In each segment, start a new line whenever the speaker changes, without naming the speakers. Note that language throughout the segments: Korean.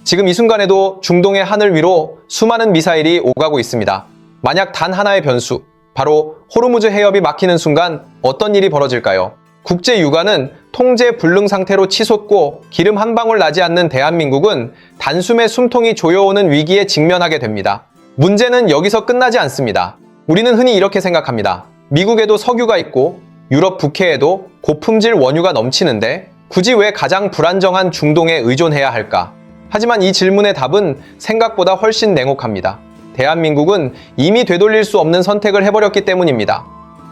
지금 이 순간에도 중동의 하늘 위로 수많은 미사일이 오가고 있습니다. 만약 단 하나의 변수, 바로 호르무즈 해협이 막히는 순간 어떤 일이 벌어질까요? 국제 유가는 통제 불능 상태로 치솟고 기름 한 방울 나지 않는 대한민국은 단숨에 숨통이 조여오는 위기에 직면하게 됩니다. 문제는 여기서 끝나지 않습니다. 우리는 흔히 이렇게 생각합니다. 미국에도 석유가 있고 유럽 북해에도 고품질 원유가 넘치는데 굳이 왜 가장 불안정한 중동에 의존해야 할까? 하지만 이 질문의 답은 생각보다 훨씬 냉혹합니다. 대한민국은 이미 되돌릴 수 없는 선택을 해버렸기 때문입니다.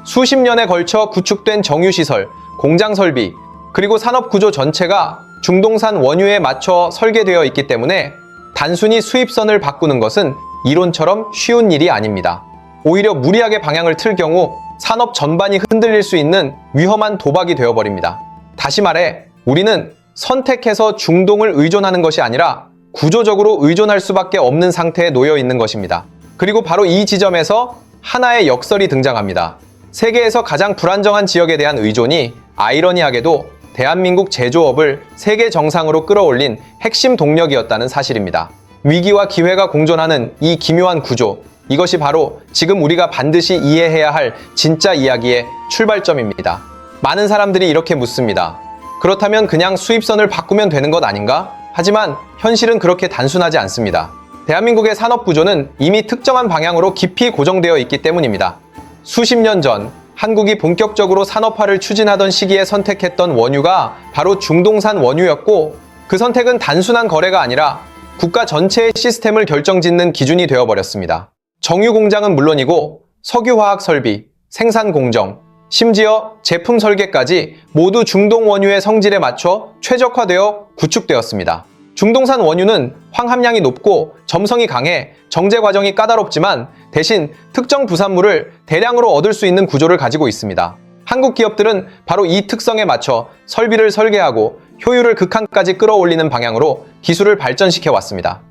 수십 년에 걸쳐 구축된 정유시설, 공장 설비, 그리고 산업 구조 전체가 중동산 원유에 맞춰 설계되어 있기 때문에 단순히 수입선을 바꾸는 것은 이론처럼 쉬운 일이 아닙니다. 오히려 무리하게 방향을 틀 경우 산업 전반이 흔들릴 수 있는 위험한 도박이 되어버립니다. 다시 말해, 우리는 선택해서 중동을 의존하는 것이 아니라 구조적으로 의존할 수밖에 없는 상태에 놓여 있는 것입니다. 그리고 바로 이 지점에서 하나의 역설이 등장합니다. 세계에서 가장 불안정한 지역에 대한 의존이 아이러니하게도 대한민국 제조업을 세계 정상으로 끌어올린 핵심 동력이었다는 사실입니다. 위기와 기회가 공존하는 이 기묘한 구조, 이것이 바로 지금 우리가 반드시 이해해야 할 진짜 이야기의 출발점입니다. 많은 사람들이 이렇게 묻습니다. 그렇다면 그냥 수입선을 바꾸면 되는 것 아닌가? 하지만 현실은 그렇게 단순하지 않습니다. 대한민국의 산업 구조는 이미 특정한 방향으로 깊이 고정되어 있기 때문입니다. 수십 년 전 한국이 본격적으로 산업화를 추진하던 시기에 선택했던 원유가 바로 중동산 원유였고, 그 선택은 단순한 거래가 아니라 국가 전체의 시스템을 결정짓는 기준이 되어버렸습니다. 정유 공장은 물론이고 석유화학 설비, 생산 공정, 심지어 제품 설계까지 모두 중동 원유의 성질에 맞춰 최적화되어 구축되었습니다. 중동산 원유는 황함량이 높고 점성이 강해 정제 과정이 까다롭지만 대신 특정 부산물을 대량으로 얻을 수 있는 구조를 가지고 있습니다. 한국 기업들은 바로 이 특성에 맞춰 설비를 설계하고 효율을 극한까지 끌어올리는 방향으로 기술을 발전시켜 왔습니다.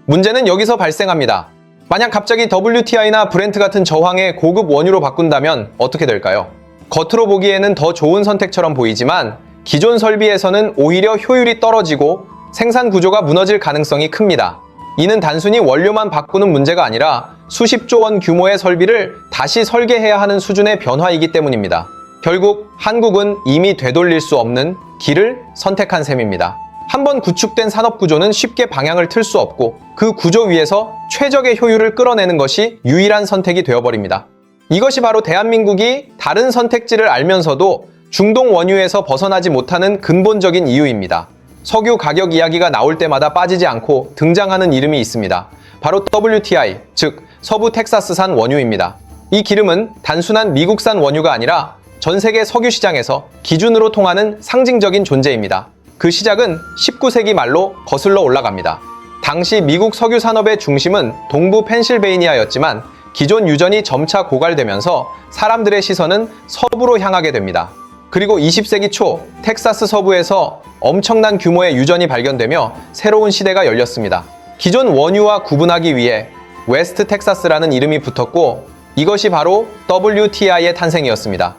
문제는 여기서 발생합니다. 만약 갑자기 WTI나 브렌트 같은 저항의 고급 원유로 바꾼다면 어떻게 될까요? 겉으로 보기에는 더 좋은 선택처럼 보이지만 기존 설비에서는 오히려 효율이 떨어지고 생산 구조가 무너질 가능성이 큽니다. 이는 단순히 원료만 바꾸는 문제가 아니라 수십조 원 규모의 설비를 다시 설계해야 하는 수준의 변화이기 때문입니다. 결국 한국은 이미 되돌릴 수 없는 길을 선택한 셈입니다. 한번 구축된 산업 구조는 쉽게 방향을 틀 수 없고 그 구조 위에서 최적의 효율을 끌어내는 것이 유일한 선택이 되어버립니다. 이것이 바로 대한민국이 다른 선택지를 알면서도 중동 원유에서 벗어나지 못하는 근본적인 이유입니다. 석유 가격 이야기가 나올 때마다 빠지지 않고 등장하는 이름이 있습니다. 바로 WTI, 즉 서부 텍사스산 원유입니다. 이 기름은 단순한 미국산 원유가 아니라 전 세계 석유 시장에서 기준으로 통하는 상징적인 존재입니다. 그 시작은 19세기 말로 거슬러 올라갑니다. 당시 미국 석유 산업의 중심은 동부 펜실베이니아였지만 기존 유전이 점차 고갈되면서 사람들의 시선은 서부로 향하게 됩니다. 그리고 20세기 초 텍사스 서부에서 엄청난 규모의 유전이 발견되며 새로운 시대가 열렸습니다. 기존 원유와 구분하기 위해 웨스트 텍사스라는 이름이 붙었고 이것이 바로 WTI의 탄생이었습니다.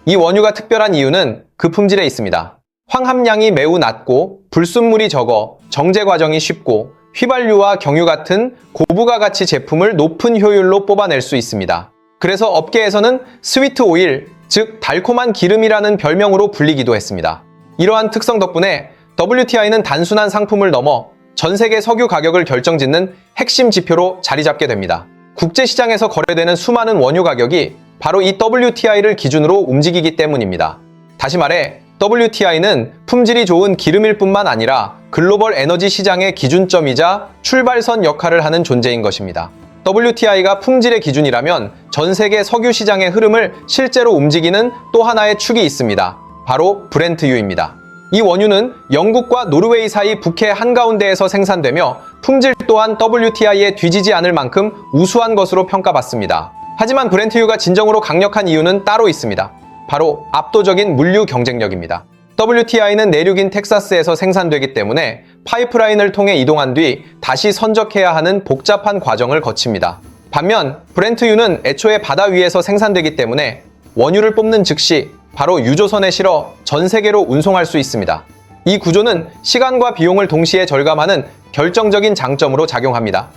이 원유가 특별한 이유는 그 품질에 있습니다. 황함량이 매우 낮고 불순물이 적어 정제 과정이 쉽고 휘발유와 경유 같은 고부가 가치 제품을 높은 효율로 뽑아낼 수 있습니다. 그래서 업계에서는 스위트 오일, 즉 달콤한 기름이라는 별명으로 불리기도 했습니다. 이러한 특성 덕분에 WTI는 단순한 상품을 넘어 전 세계 석유 가격을 결정짓는 핵심 지표로 자리 잡게 됩니다. 국제시장에서 거래되는 수많은 원유 가격이 바로 이 WTI를 기준으로 움직이기 때문입니다. 다시 말해 WTI는 품질이 좋은 기름일 뿐만 아니라 글로벌 에너지 시장의 기준점이자 출발선 역할을 하는 존재인 것입니다. WTI가 품질의 기준이라면 전 세계 석유 시장의 흐름을 실제로 움직이는 또 하나의 축이 있습니다. 바로 브렌트유입니다. 이 원유는 영국과 노르웨이 사이 북해 한가운데에서 생산되며 품질 또한 WTI에 뒤지지 않을 만큼 우수한 것으로 평가받습니다. 하지만 브렌트유가 진정으로 강력한 이유는 따로 있습니다. 바로 압도적인 물류 경쟁력입니다. WTI는 내륙인 텍사스에서 생산되기 때문에 파이프라인을 통해 이동한 뒤 다시 선적해야 하는 복잡한 과정을 거칩니다. 반면 브렌트유는 애초에 바다 위에서 생산되기 때문에 원유를 뽑는 즉시 바로 유조선에 실어 전 세계로 운송할 수 있습니다. 이 구조는 시간과 비용을 동시에 절감하는 결정적인 장점으로 작용합니다.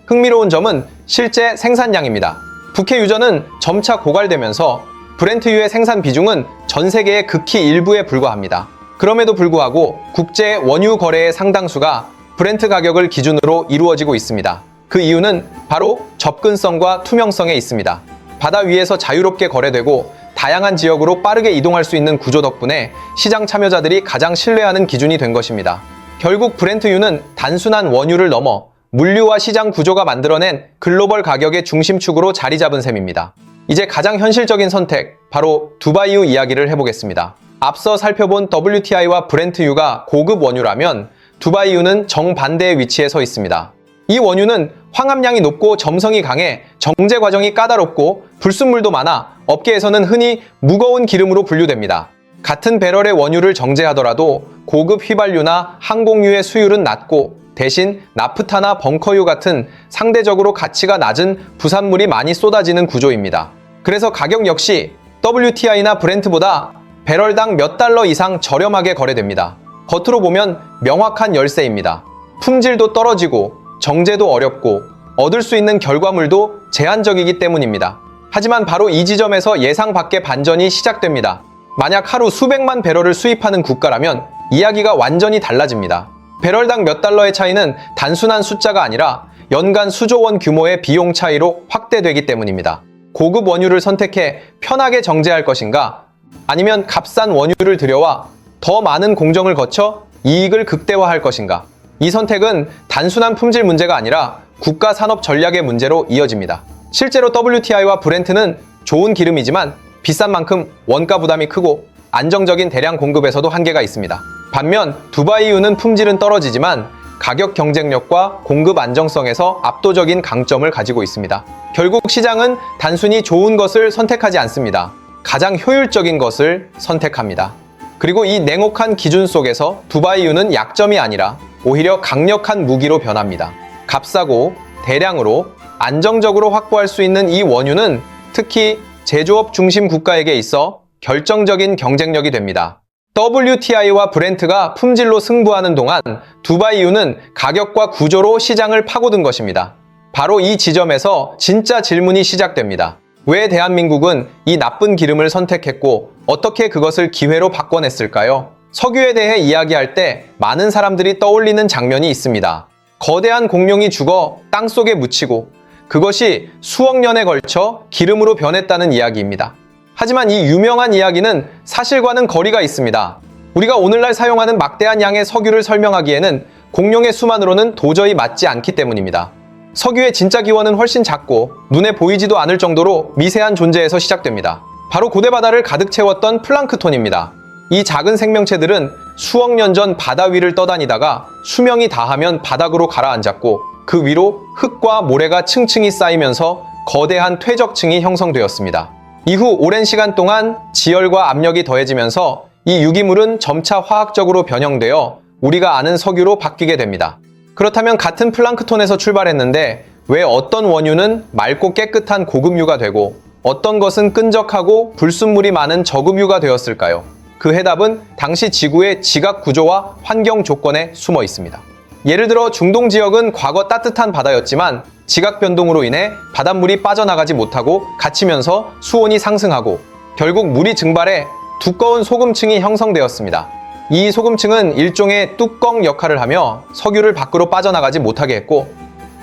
흥미로운 점은 실제 생산량입니다. 북해 유전은 점차 고갈되면서 브렌트유의 생산 비중은 전 세계의 극히 일부에 불과합니다. 그럼에도 불구하고 국제 원유 거래의 상당수가 브렌트 가격을 기준으로 이루어지고 있습니다. 그 이유는 바로 접근성과 투명성에 있습니다. 바다 위에서 자유롭게 거래되고 다양한 지역으로 빠르게 이동할 수 있는 구조 덕분에 시장 참여자들이 가장 신뢰하는 기준이 된 것입니다. 결국 브렌트유는 단순한 원유를 넘어 물류와 시장 구조가 만들어낸 글로벌 가격의 중심축으로 자리 잡은 셈입니다. 이제 가장 현실적인 선택, 바로 두바이유 이야기를 해보겠습니다. 앞서 살펴본 WTI와 브렌트유가 고급 원유라면 두바이유는 정반대의 위치에 서 있습니다. 이 원유는 황합량이 높고 점성이 강해 정제 과정이 까다롭고 불순물도 많아 업계에서는 흔히 무거운 기름으로 분류됩니다. 같은 배럴의 원유를 정제하더라도 고급 휘발유나 항공유의 수율은 낮고 대신 나프타나 벙커유 같은 상대적으로 가치가 낮은 부산물이 많이 쏟아지는 구조입니다. 그래서 가격 역시 WTI나 브렌트보다 배럴당 몇 달러 이상 저렴하게 거래됩니다. 겉으로 보면 명확한 열세입니다. 품질도 떨어지고 정제도 어렵고 얻을 수 있는 결과물도 제한적이기 때문입니다. 하지만 바로 이 지점에서 예상 밖의 반전이 시작됩니다. 만약 하루 수백만 배럴을 수입하는 국가라면 이야기가 완전히 달라집니다. 배럴당 몇 달러의 차이는 단순한 숫자가 아니라 연간 수조 원 규모의 비용 차이로 확대되기 때문입니다. 고급 원유를 선택해 편하게 정제할 것인가? 아니면 값싼 원유를 들여와 더 많은 공정을 거쳐 이익을 극대화할 것인가? 이 선택은 단순한 품질 문제가 아니라 국가 산업 전략의 문제로 이어집니다. 실제로 WTI와 브렌트는 좋은 기름이지만 비싼 만큼 원가 부담이 크고 안정적인 대량 공급에서도 한계가 있습니다. 반면 두바이유는 품질은 떨어지지만 가격 경쟁력과 공급 안정성에서 압도적인 강점을 가지고 있습니다. 결국 시장은 단순히 좋은 것을 선택하지 않습니다. 가장 효율적인 것을 선택합니다. 그리고 이 냉혹한 기준 속에서 두바이유는 약점이 아니라 오히려 강력한 무기로 변합니다. 값싸고 대량으로 안정적으로 확보할 수 있는 이 원유는 특히 제조업 중심 국가에게 있어 결정적인 경쟁력이 됩니다. WTI와 브렌트가 품질로 승부하는 동안 두바이유는 가격과 구조로 시장을 파고든 것입니다. 바로 이 지점에서 진짜 질문이 시작됩니다. 왜 대한민국은 이 나쁜 기름을 선택했고 어떻게 그것을 기회로 바꿔냈을까요? 석유에 대해 이야기할 때 많은 사람들이 떠올리는 장면이 있습니다. 거대한 공룡이 죽어 땅속에 묻히고 그것이 수억 년에 걸쳐 기름으로 변했다는 이야기입니다. 하지만 이 유명한 이야기는 사실과는 거리가 있습니다. 우리가 오늘날 사용하는 막대한 양의 석유를 설명하기에는 공룡의 수만으로는 도저히 맞지 않기 때문입니다. 석유의 진짜 기원은 훨씬 작고 눈에 보이지도 않을 정도로 미세한 존재에서 시작됩니다. 바로 고대바다를 가득 채웠던 플랑크톤입니다. 이 작은 생명체들은 수억 년 전 바다 위를 떠다니다가 수명이 다하면 바닥으로 가라앉았고 그 위로 흙과 모래가 층층이 쌓이면서 거대한 퇴적층이 형성되었습니다. 이후 오랜 시간 동안 지열과 압력이 더해지면서 이 유기물은 점차 화학적으로 변형되어 우리가 아는 석유로 바뀌게 됩니다. 그렇다면 같은 플랑크톤에서 출발했는데 왜 어떤 원유는 맑고 깨끗한 고급유가 되고 어떤 것은 끈적하고 불순물이 많은 저급유가 되었을까요? 그 해답은 당시 지구의 지각 구조와 환경 조건에 숨어 있습니다. 예를 들어 중동 지역은 과거 따뜻한 바다였지만 지각 변동으로 인해 바닷물이 빠져나가지 못하고 갇히면서 수온이 상승하고 결국 물이 증발해 두꺼운 소금층이 형성되었습니다. 이 소금층은 일종의 뚜껑 역할을 하며 석유를 밖으로 빠져나가지 못하게 했고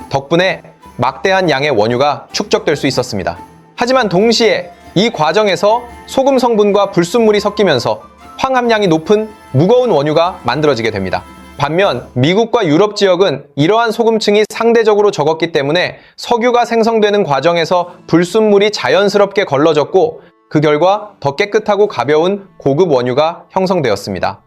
덕분에 막대한 양의 원유가 축적될 수 있었습니다. 하지만 동시에 이 과정에서 소금 성분과 불순물이 섞이면서 황함량이 높은 무거운 원유가 만들어지게 됩니다. 반면 미국과 유럽 지역은 이러한 소금층이 상대적으로 적었기 때문에 석유가 생성되는 과정에서 불순물이 자연스럽게 걸러졌고 그 결과 더 깨끗하고 가벼운 고급 원유가 형성되었습니다.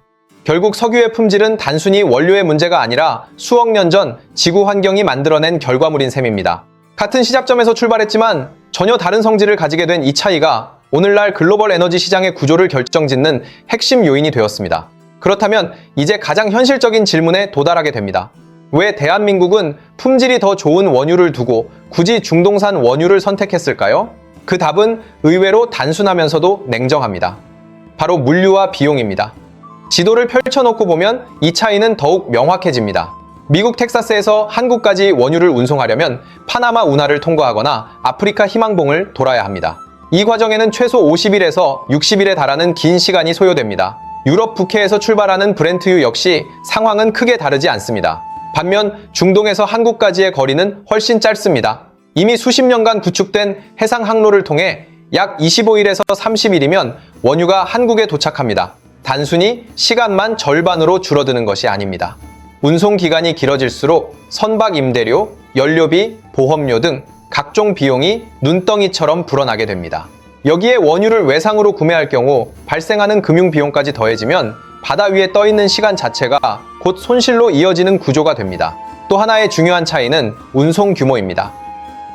결국 석유의 품질은 단순히 원료의 문제가 아니라 수억 년 전 지구 환경이 만들어낸 결과물인 셈입니다. 같은 시작점에서 출발했지만 전혀 다른 성질을 가지게 된 이 차이가 오늘날 글로벌 에너지 시장의 구조를 결정짓는 핵심 요인이 되었습니다. 그렇다면 이제 가장 현실적인 질문에 도달하게 됩니다. 왜 대한민국은 품질이 더 좋은 원유를 두고 굳이 중동산 원유를 선택했을까요? 그 답은 의외로 단순하면서도 냉정합니다. 바로 물류와 비용입니다. 지도를 펼쳐놓고 보면 이 차이는 더욱 명확해집니다. 미국 텍사스에서 한국까지 원유를 운송하려면 파나마 운하를 통과하거나 아프리카 희망봉을 돌아야 합니다. 이 과정에는 최소 50일에서 60일에 달하는 긴 시간이 소요됩니다. 유럽 북해에서 출발하는 브렌트유 역시 상황은 크게 다르지 않습니다. 반면 중동에서 한국까지의 거리는 훨씬 짧습니다. 이미 수십 년간 구축된 해상 항로를 통해 약 25일에서 30일이면 원유가 한국에 도착합니다. 단순히 시간만 절반으로 줄어드는 것이 아닙니다. 운송 기간이 길어질수록 선박 임대료, 연료비, 보험료 등 각종 비용이 눈덩이처럼 불어나게 됩니다. 여기에 원유를 외상으로 구매할 경우 발생하는 금융 비용까지 더해지면 바다 위에 떠 있는 시간 자체가 곧 손실로 이어지는 구조가 됩니다. 또 하나의 중요한 차이는 운송 규모입니다.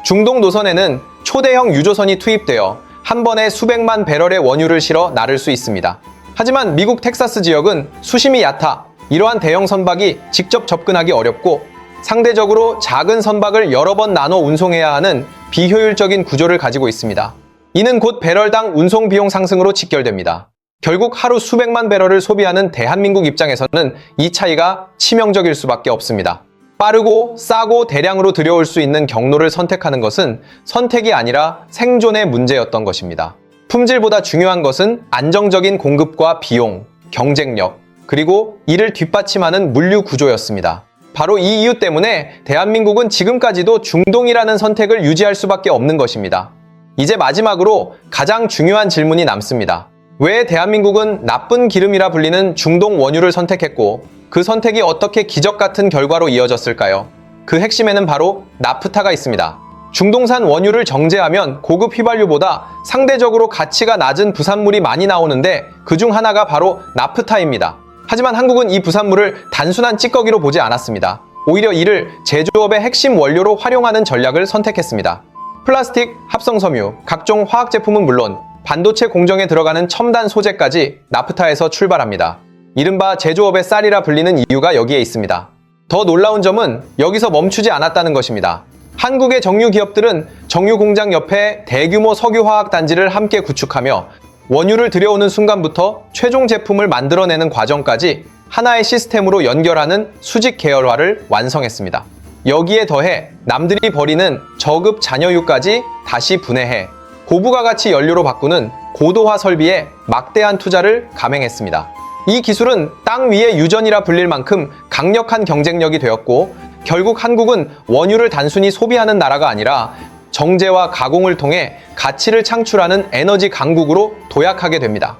중동 노선에는 초대형 유조선이 투입되어 한 번에 수백만 배럴의 원유를 실어 나를 수 있습니다. 하지만 미국 텍사스 지역은 수심이 얕아 이러한 대형 선박이 직접 접근하기 어렵고 상대적으로 작은 선박을 여러 번 나눠 운송해야 하는 비효율적인 구조를 가지고 있습니다. 이는 곧 배럴당 운송 비용 상승으로 직결됩니다. 결국 하루 수백만 배럴을 소비하는 대한민국 입장에서는 이 차이가 치명적일 수밖에 없습니다. 빠르고 싸고 대량으로 들여올 수 있는 경로를 선택하는 것은 선택이 아니라 생존의 문제였던 것입니다. 품질보다 중요한 것은 안정적인 공급과 비용, 경쟁력, 그리고 이를 뒷받침하는 물류 구조였습니다. 바로 이 이유 때문에 대한민국은 지금까지도 중동이라는 선택을 유지할 수밖에 없는 것입니다. 이제 마지막으로 가장 중요한 질문이 남습니다. 왜 대한민국은 나쁜 기름이라 불리는 중동 원유를 선택했고 그 선택이 어떻게 기적 같은 결과로 이어졌을까요? 그 핵심에는 바로 나프타가 있습니다. 중동산 원유를 정제하면 고급 휘발유보다 상대적으로 가치가 낮은 부산물이 많이 나오는데 그중 하나가 바로 나프타입니다. 하지만 한국은 이 부산물을 단순한 찌꺼기로 보지 않았습니다. 오히려 이를 제조업의 핵심 원료로 활용하는 전략을 선택했습니다. 플라스틱, 합성섬유, 각종 화학제품은 물론 반도체 공정에 들어가는 첨단 소재까지 나프타에서 출발합니다. 이른바 제조업의 쌀이라 불리는 이유가 여기에 있습니다. 더 놀라운 점은 여기서 멈추지 않았다는 것입니다. 한국의 정유 기업들은 정유 공장 옆에 대규모 석유화학 단지를 함께 구축하며 원유를 들여오는 순간부터 최종 제품을 만들어내는 과정까지 하나의 시스템으로 연결하는 수직 계열화를 완성했습니다. 여기에 더해 남들이 버리는 저급 잔여유까지 다시 분해해 고부가 가치 연료로 바꾸는 고도화 설비에 막대한 투자를 감행했습니다. 이 기술은 땅 위의 유전이라 불릴 만큼 강력한 경쟁력이 되었고 결국 한국은 원유를 단순히 소비하는 나라가 아니라 정제와 가공을 통해 가치를 창출하는 에너지 강국으로 도약하게 됩니다.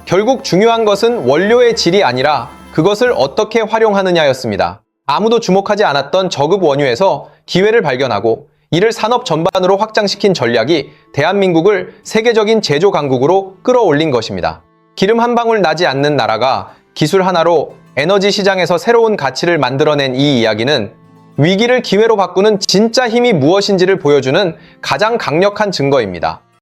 결국 중요한 것은 원료의 질이 아니라 그것을 어떻게 활용하느냐였습니다. 아무도 주목하지 않았던 저급 원유에서 기회를 발견하고 이를 산업 전반으로 확장시킨 전략이 대한민국을 세계적인 제조 강국으로 끌어올린 것입니다. 기름 한 방울 나지 않는 나라가 기술 하나로 에너지 시장에서 새로운 가치를 만들어낸 이 이야기는 위기를 기회로 바꾸는 진짜 힘이 무엇인지를 보여주는 가장 강력한 증거입니다.